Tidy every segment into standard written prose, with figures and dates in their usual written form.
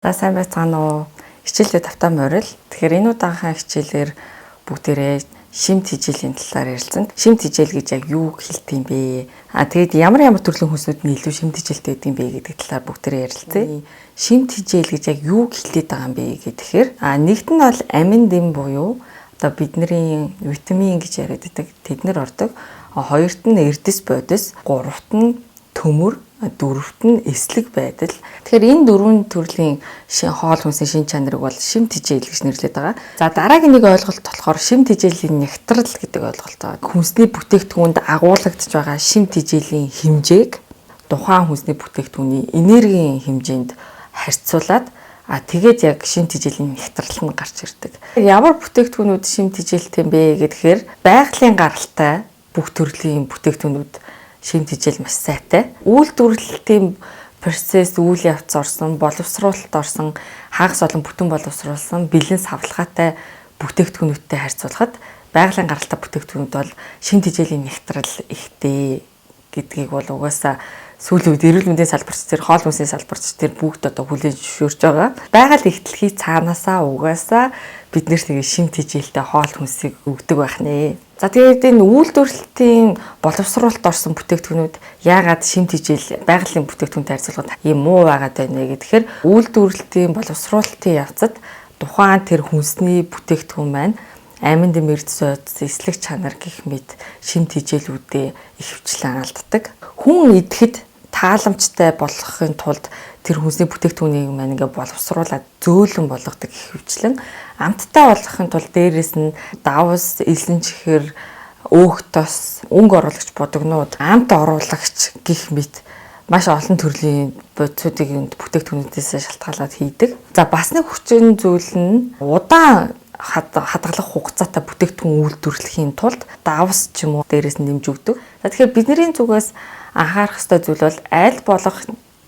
За сайн байцгаана уу. Хичээлдээ тавтаа морил. Тэгэхээр энэ удаагийн хичээлээр бүгдээрээ шимт хичээлийн талаар ярилцсан. Шимт хичээл гэж яг юу хэлт юм бэ? Тэгээд ямар төрлийн хүнснүүд нь илүү шимт хичээлтэй гэдэг юм бэ гэдэг талаар бүгдээрээ ярилцъя. Шимт хичээл гэж яг юу хэлээд байгаа юм бэ гэхээр нэгт нь бол амин дэм буюу одоо бидний витамин гэж яриад байдаг. Тэднэр ордог. Хоёрт нь эрдэс бодис, гуравт нь төмөр, дөрөвт нь эслэг байдал. Тэгэхээр энэ дөрвөн төрлийн хоол хүнсний шин чанарыг бол шимт хичээл гэж нэрлэдэг байгаа. За дараагийн нэг ойлголт болохоор шимт хичээлийн нягтрал гэдэг ойлголт байгаа. Хүнсний бүтээгдэхүүнд агуулгадж байгаа шимт хичээлийн хэмжээг тухайн хүнсний бүтээгдэхүүний энергийн хэмжээнд харьцуулаад тэгээд яг шимт хичээлийн нягтрал нь гарч ирдэг. Ямар бүтээгдэхүүнүүд шимт хичээлтэй юм бэ гэхээр байгалийн гаралтай бүх төрлийн бүтээгдэхүүнүүд шимт хичээл маш сайтай. Үйлдвэрлэлтийн процесс, үйл явц орсон, боловсруулалт орсон, хагас олон бүтэн боловсруулсан, бэлэн савлгаатай бүтээгдэхүүнүүдтэй харьцуулахад байгалийн гаралтай бүтээгдэхүүнүүд бол шимт хичээлийн нягтрал ихтэй гэдгийг бол угаасаа сүүлийн үед эрүүл мэндийн салбарч тэр хоол хүнсний салбарч тэр бүгд одоо хүлээн зөвшөөрч байгаа. Байгаль ихтлэхий цаанаасаа угаасаа бид нэр тэгээ шимт хичээлтэй хоол хүнсийг өгдөг байх нэ. За тэгээд энэ үйлдвэрлэлтийн боловсруулалт орсон бүтээгдэхүүнүүд яагаад шимт хичээл байгалийн бүтээгдэхүүнтэй харьцуулахад ийм муу байгаад байна вэ гэхээр үйлдвэрлэлтийн боловсруулалтын явцад тухайн тэр хүнсний бүтээгдэхүүн маань амин дэм эрдэс бодис, эслэг чанар гэх мэт шимт хичээлүүдээ ихэвчлэн алддаг. Хүн идэхэд тааламжтай болгохын тулд тэр хүнсний бүтээгдэхүүнийг маань ингээ боловсруулад зөөлөн болгодог ихэвчлэн амттай болгохын тулд дээрэс нь давс, элэн чихэр, өөх тос, өнгө оруулагч бодогнууд, амт оруулагч гэх мэт маш олон төрлийн бодисуудыг бүтээгдэхүүнүүдээс шалтгаалаад хийдэг. За бас нэг хүчин зүйл нь удаан хадгалах хугацаатай бүтээгдэхүүн үйлдвэрлэхийн тулд давс ч юм уу дээрээс нь нэмж өгдөг. За тэгэхээр бидний зүгээс анхаарах ёстой зүйл бол аль болох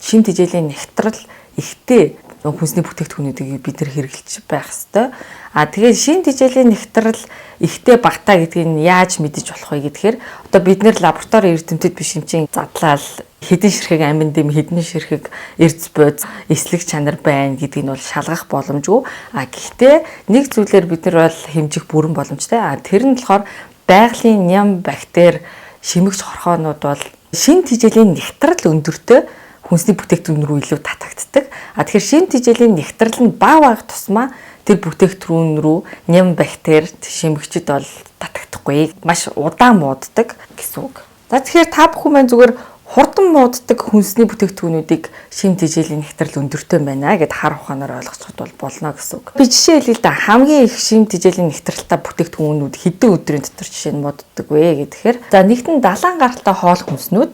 шимт хичээлийн нягтрал ихтэй хүнсний бүтээгдэхүүнүүдийг бид нэр хэрэглэж байх ёстой. Тэгээд шимт хичээлийн нягтрал ихтэй багтаа гэдгийг нь яаж мэдэж болох вэ гэхээр одоо бид нэр лаборатори эрдэмтэд биш хэмжээ задлал хэдэн ширхэг амин дэм, хэдэн ширхэг эрдэс бодис, эслэг чанар байна гэдгийг нь бол шалгах боломжгүй. Гэхдээ нэг зүйлээр бид нар бол хэмжих бүрэн боломжтой. Тэр нь болохоор байгалийн ням, бактери, шимэгч хорхоонууд бол шимт хичээлийн нягтрал өндөртэй хүнсний бүтээгдэхүүн рүү илүү татагддаг. Тэгэхээр шимт хичээлийн нягтрал нь бага бага тусмаа тэр бүтээгдэхүүн рүү ням, бактери, шимэгчд бол татагдахгүй. Маш удаан мууддаг гэсэн үг. За тэгэхээр та бүхэн маань зүгээр хурдан мууддаг хүнсний бүтээгдэхүүнүүдийг шимт хичээлийн нягтрал өндөртэй байна гэд хар ухаанаар ойлгоцоход бол болно гэсэн үг. Би жишээ хэлье л да, хамгийн их шимт хичээлийн нягтралтай бүтээгдэхүүнүүд хэдэн өдрийн дотор жишээ нь мууддаг вэ гэхээр за нэгт нь далайн гаралтай хоол хүнснүүд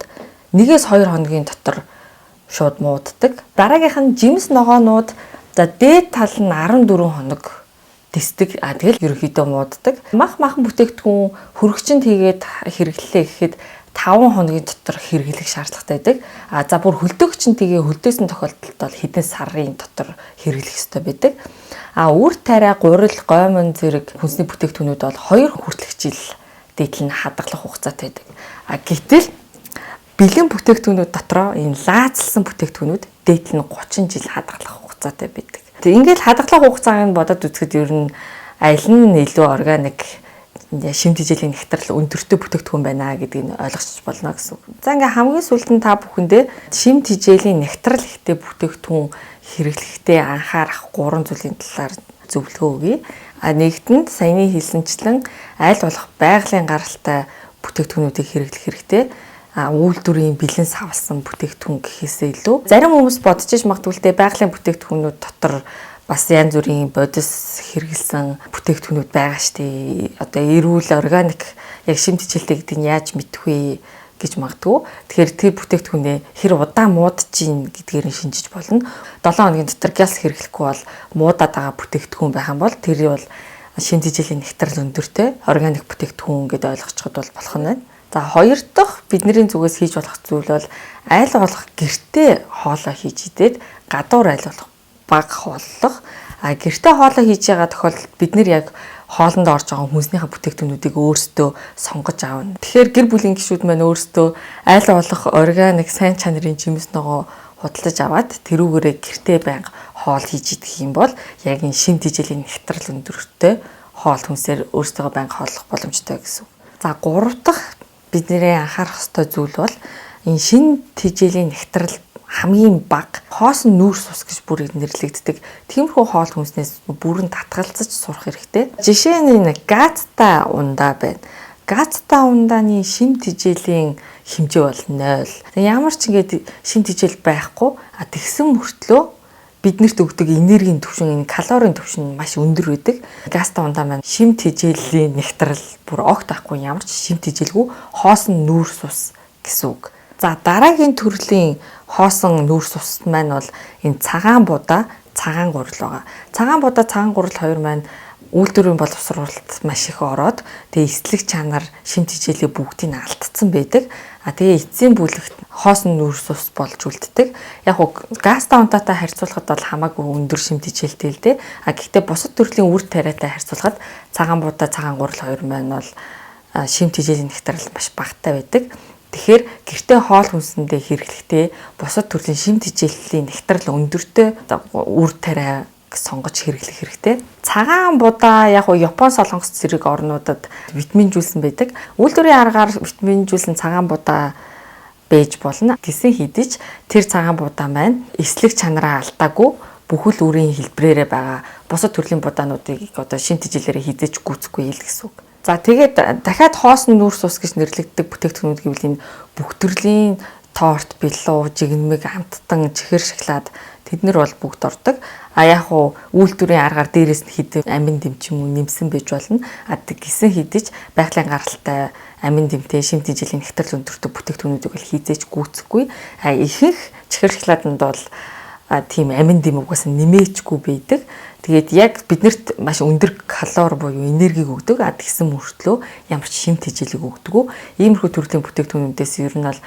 1-2 хоногийн дотор шууд мууддаг. Дараагийнх нь жимс ногоонууд за дээд тал нь 14 хоног тисдэг. Тэгэл ерөөхдөө мууддаг. Махан бүтээгдэхүүн хөргөчөнд хийгээд хэрэглэлээ гэхэд 5 хоногийн дотор хэрэглэх шаардлагатай байдаг. За бүр хөлдөөгчөнд тэгээ хөлдөөсөн тохиолдолд бол хэдэн сарын дотор хэрэглэх ёстой байдаг. Үр тариа, гурил, гомон зэрэг хүнсний бүтээгдэхүүнүүд бол 2 хүртэлх жил дээдл нь хадгалах хугацаатай байдаг. Гэтэл бэлэн бүтээгдэхүүнүүд дотроо энэ лаацлсан бүтээгдэхүүнүүд дээдл нь 30 жил хадгалах хугацаатай байдаг. Тэг ингээд хадгалах хугацааг нь бодоод үзэхэд ер нь аль нь илүү органик шимт хичээлийн нягтрал өндөртэй бүтээгдэхүүн байна гэдгийг ойлгож болно гэсэн үг. За ингээ хамгийн сүүлд нь та бүхэндээ шимт хичээлийн нягтрал ихтэй бүтээгдэхүүн хэрэглэхдээ анхаарах 3 зүйлийн талаар зөвлөгөө өгье. Нэгт нь саяны хэлсэнчлэн аль болох байгалийн гаралтай бүтээгдэхүүнүүдийг хэрэглэх хэрэгтэй. Үйлдвэрийн бэлэн савлсан бүтээгдэхүүн гэхээсээ илүү зарим хүмүүс бодож иж магадгүй байгалийн бүтээгдэхүүнүүд дотор бас янз бүрийн бодис хэрэгэлсэн бүтээгдэхүүнүүд байгаа штэ. Одоо эрүүл органик яг шимт хичээлтэй гэдгийг яаж мэдэх вэ гэж магадгүй. Тэгэхээр тэр бүтээгдэхүүнээ хэр удаан муудаж ийн гэдгээр нь шинжиж болно. 7 хоногийн дотор гялс хэрэглэхгүй бол муудаад байгаа бүтээгдэхүүн байх юм бол тэр бол шимт хичээлийн нягтрал өндөртэй органик бүтээгдэхүүн гэдээ ойлгочиход бол болох нь байна. За хоёр дахь бидний зүгээс хийж болох зүйл бол аль болох гэртээ хоолоо хийж идээд гадуур аль болох бага хооллох. Гэртээ хоолоо хийж байгаа тохиолдолд бид нэр яг хоолнд орж байгаа хүнснийхээ бүтээгдэхүүнүүдийг өөрсдөө сонгож аавна. Тэгэхээр гэр бүлийн гишүүд маань өөрсдөө аль болох органик сайн чанарын жимс ногоо худалдаж аваад тэрүүгээрээ гэртээ байнга хоол хийж идэх юм бол яг энэ шимт хижээлийн нягтрал өндөртэй хоол хүнсээр өөрсдөө байнга хооллох боломжтой гэсэн. За 3 дахь бидний анхаарах ёстой зүйл бол энэ шимт хижээлийн нягтрал хамгийн бага хоосон нүүрс ус гэж бүр нэрлэгддэг. Тиймэрхүү хоол хүнснээс бүрэн татгалзаж сурах хэрэгтэй. Жишээ нь энэ гацта ундаа байна. Гацта ундааны шимт хижээлийн хэмжээ бол 0. Ямар ч ингээд шимт хижээл байхгүй тэгсэн мөртлөө биднэрт өгдөг энергийн түвшин, энэ калорийн түвшин маш өндөр байдаг. Гацта ундаа маань шимт хижээлийн нягтрал бүр огт байхгүй, ямар ч шимт хижээлгүй хоосон нүүрс ус гэсэн үг. За дараагийн төрлийн хоосон нүүрс ус маань бол энэ цагаан будаа, цагаан гурил байгаа. Цагаан будаа, цагаан гурил хоёр маань үйлдвэрийн боловсруулалт маш их ороод тэгээ эслэг чанар, шимт хижээлийн бүгдийг алдсан байдаг. Тэгээ эцсийн бүлэгт хоосон нүүрс ус болж үлддэг. Яг уу гацта унтаатай харьцуулахад бол хамаагүй өндөр шимт хижээлтэй л дээ. Гэхдээ бусад төрлийн үр тариатай харьцуулахад цагаан будаа, цагаан гурил хоёр маань бол шимт хижээлийн нягтрал маш багатай байдаг. Тэгэхээр гэртээ хоол хүнсэндээ хэрэглэхдээ бусад төрлийн шимт хижээлийн нягтрал өндөртэй үр тариа сонгож хэрэглэх хэрэгтэй. Цагаан будаа яг уу Япон, Солонгос зэрэг орнуудад витаминжуулсан байдаг. Үйлдвэрийн аргаар витаминжуулсан цагаан будаа бэж болно. Гэсэн хэдий ч тэр цагаан будаа маань эслэг чанараа алдаагүй бүхэл үрийн хэлбрээрээ байгаа бусад төрлийн будаануудыг одоо шимт хижээлээрээ хизээж гүйцэхгүй л гэсэн үг. За тэгээд дахиад хоосон нүүрс ус гэж нэрлэгддэг бүтээгдэхүүнүүд гэвэл энэ бүх төрлийн торт, бэлуу, жигнэмэг, амттан, чихэр шоколад тэднэр бол бүгд ордог. Яг уу үйлдвэрийн аргаар дээрээс нь хэдэн амин дэм ч юм уу нэмсэн байж болно. Гэсэн хэдий ч байгалийн гаралтай амин дэмтэй шимт хижээлийн нягтрал өндөртэй бүтээгдэхүүнүүдийг бол хизээж гүйцэхгүй. Ихэнх чихэр шоколаданд бол тийм амин дэм угаасаа нэмээчгүй байдаг. Тэгээд яг биднэрт маш өндөр калори буюу энергийг өгдөг. Тэгсэн мөртлөө ямар ч шимт хижээлийг өгдөг. Иймэрхүү төрлийн бүтээгдэхүүнүүдээс ер нь бол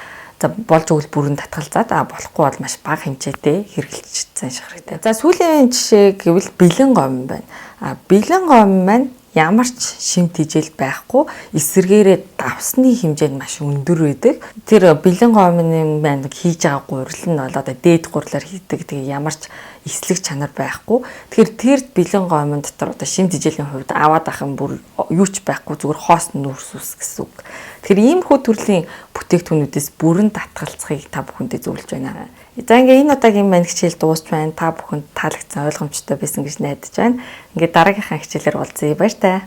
болж өгөл бүрэн татгалзаад болохгүй бол маш бага хэмжээтэй хэрэгжилж занших хэрэгтэй. За сүүлийн жишээ гэвэл бэлэн гомн байна. Бэлэн гомн маань ямар ч шимт хижээл байхгүй, эсэргээрээ давсны хэмжээ нь маш өндөр байдаг. Тэр бэлэн гомны маань хийж байгаа гурил нь бол одоо дээд гурилаар хийдэг. Тэгээ ямар ч эслэг чанар байхгүй. Тэгэхээр тэр бэлэн гомн дотор одоо шимт хижээлийн хувьд аваад ах юм бүр юу ч байхгүй, зүгээр хоосон нүүрс ус гэсэн үг. Тэгэхээр иймэрхүү төрлийн бүтээгдэхүүнүүдээс бүрэн татгалзахыг та бүхэндээ зөвлөж байна. За ингээ энэ удаагийн маань хичээл дуусч байна. Та бүхэнд таалагдсан, ойлгомжтой байсан гэж найдаж байна. Ингээ дараагийнхаа хичээлээр уулзъя. Баяр таа.